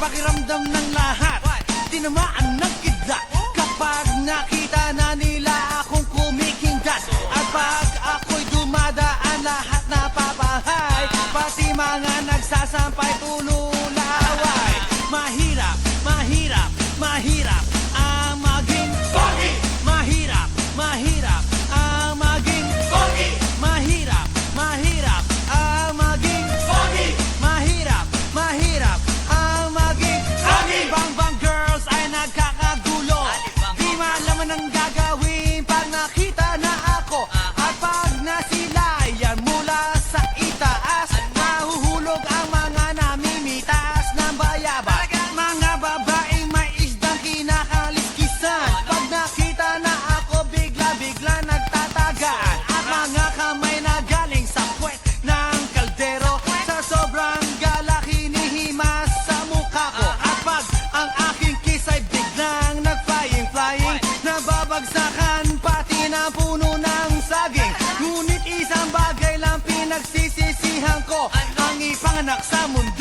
pakiramdam ng lahat, tinamaan ng kidlat kapag nakita na nila akong kumikindat. At pag ako'y dumadaan, lahat napapahay, pati mga nagsasampay tululaway. Mahirap, mahirap, mahirap ang maging pogi. Mahirap, mahirap ang maging pogi. Mahirap, mahirap ang maging pogi. Mahirap, mahirap ang maging pogi. Bang-bang girls ay nagkakagulo, di malaman ang gagawin pag nakita na ako. At pag nasilayan mula sa itaas, nahuhulog ang mga namimitas ng bayabas. Mga babaeng may isdang kinakaliskisan, pag nakita na ako bigla-bigla nagtatagaan. At mga kamay na galing sa puwet ng kaldero, sa sobrang galak hinihimas sa mukha ko. At pag ang aking kiss ay biglang nag-flying, nababagsakan pati na puno ng saging. Ngunit isang bagay lang pinagsisisihan ko, ang ipanganak sa mundo